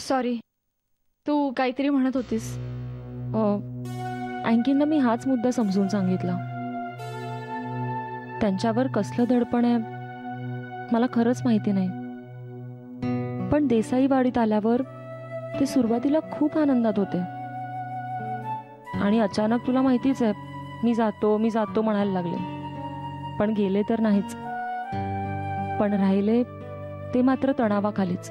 Sorry, तू काहीतरी म्हणत होतीस. आणखींना मी हाच मुद्दा समजून सांगितला. त्यांच्यावर कसलं दडपण आहे मला खरंच माहिती नाही, पण देसाईवाडीत आल्यावर ते सुरुवातीला खूप आनंदात होते आणि अचानक तुला माहितीच आहे मी जातो म्हणायला लागले. पण गेले तर नाहीच, पण राहिले ते मात्र तणावाखालीच.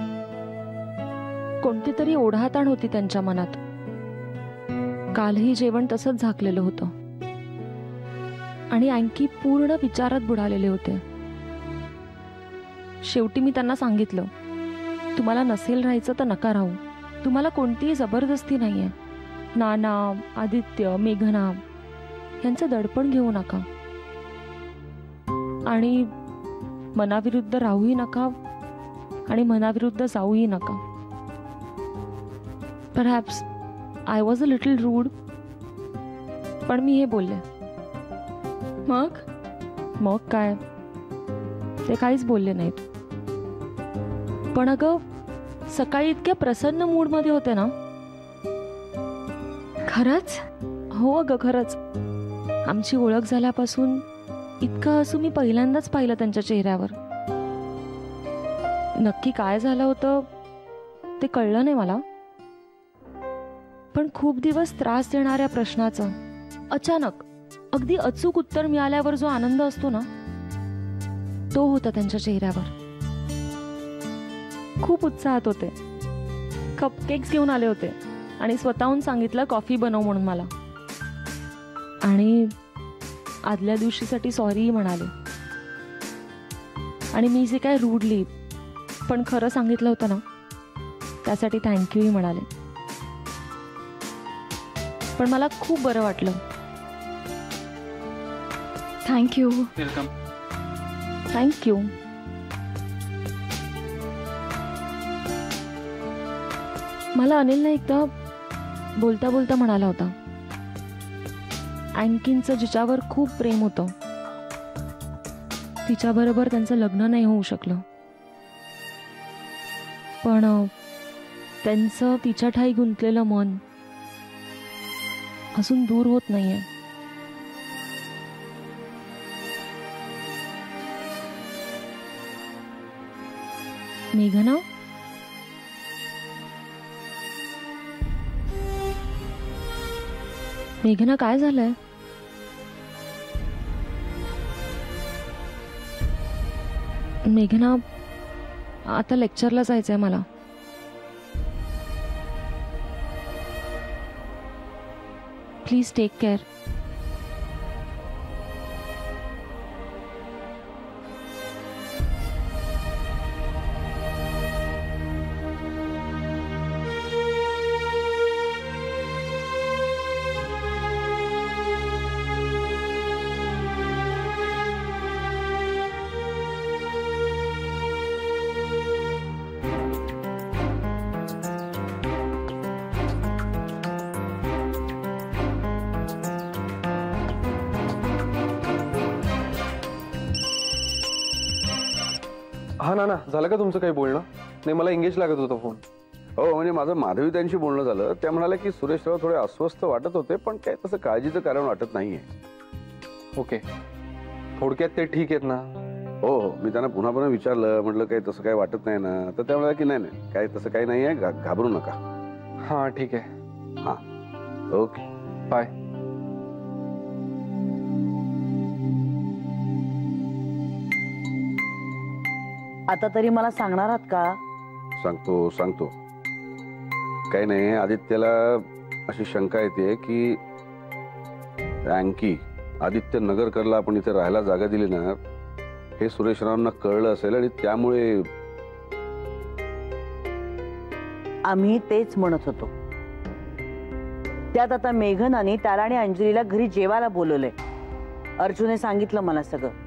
कोणती तरी ओढाताण होती त्यांच्या मनात. कालही जेवण तसंच झाकलेलं होतं आणि आणखी पूर्ण विचारात बुडालेले होते. शेवटी मी त्यांना सांगितलं, तुम्हाला नसेल राहायचं तर नका राहू. तुम्हाला कोणतीही जबरदस्ती नाहीये. नाना, आदित्य, मेघना यांचं दडपण घेऊ नका आणि मनाविरुद्ध राहूही नका आणि मनाविरुद्ध जाऊही नका. Perhaps I was a little rude, पण मी हे बोलले. मग काय, ते काहीच बोलले नाहीत. पण अगं सकाळी इतक्या प्रसन्न मूडमध्ये होते ना. खरंच? हो अगं खरंच. आमची ओळख झाल्यापासून इतकं हसू मी पहिल्यांदाच पाहिलं त्यांच्या चेहऱ्यावर. नक्की काय झालं होतं ते कळलं नाही मला, पण खूप दिवस त्रास देणाऱ्या प्रश्नाचं अचानक अगदी अचूक उत्तर मिळाल्यावर जो आनंद असतो ना, तो होता त्यांच्या चेहऱ्यावर. खूप उत्साहात होते. कपकेक्स घेऊन आले होते आणि स्वतःहून सांगितलं कॉफी बनव म्हणून मला. आणि आदल्या दिवशीसाठी सॉरी म्हणाले. आणि मी जे काय रूडली पण खरं सांगितलं होतं ना, त्यासाठी थँक्यूही म्हणाले. पण मला खूप बरं वाटलं. थँक्यू. वेलकम. थँक्यू. मला अनिलने एकदा बोलता बोलता म्हणाला होता, आणखीनचं जिच्यावर खूप प्रेम होतं तिच्याबरोबर त्यांचं लग्न नाही होऊ शकलं, पण त्यांचं तिच्या ठाई गुंतलेलं मन अजून दूर होत नाहीये. मेघना, मेघना काय झालंय? मेघना, आता लेक्चरला जायचंय मला. Please take care. हा ना, झालं का तुमचं काही बोलणं? नाही, मला एंगेज लागत होता फोन. हो, म्हणजे माझं माधवी त्यांशी बोलणं झालं. त्या म्हणाल्या की सुरेशराव थोडे अस्वस्थ वाटत होते, पण काय तसं काळजीचं कारण वाटत नाहीये. ओके, थोडक्यात ते ठीक आहेत ना? हो हो, मी त्यांना पुन्हा पुन्हा विचारलं, म्हटलं काही तसं काही वाटत नाही ना, तर त्या म्हणाल्या की नाही नाही, काही तसं काही नाही आहे, घाबरू नका. हां ठीक आहे. हां ओके, बाय. आता तरी मला सांगणार आहात का? सांगतो सांगतो. काही नाही, आदित्यला अशी शंका येते की आणखी आदित्य नगरकरला आपण इथे राहायला जागा दिली ना, हे सुरेशरावांना कळलं असेल आणि त्यामुळे. आम्ही तेच म्हणत होतो. त्यात आता मेघनाने त्याला आणि अंजलीला घरी जेवायला बोलवलंय. अर्जुने सांगितलं मला सगळं.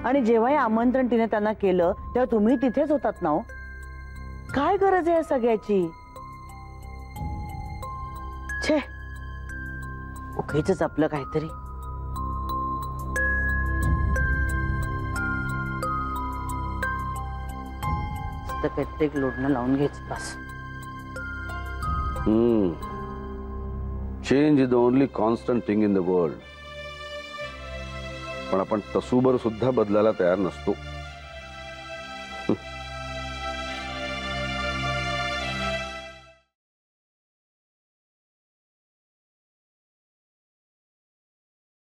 आणि जेव्हाही आमंत्रण तिने त्यांना केलं तेव्हा तुम्ही तिथेच होतात ना. काय गरज आहे सगळ्याची? छे, उगीचच आपलं काहीतरी. प्रत्येक लोढणं लावून घ्यायचं बस. Change is the only constant thing in the world. पण आपण तसूबर सुद्धा बदलायला तयार नसतो.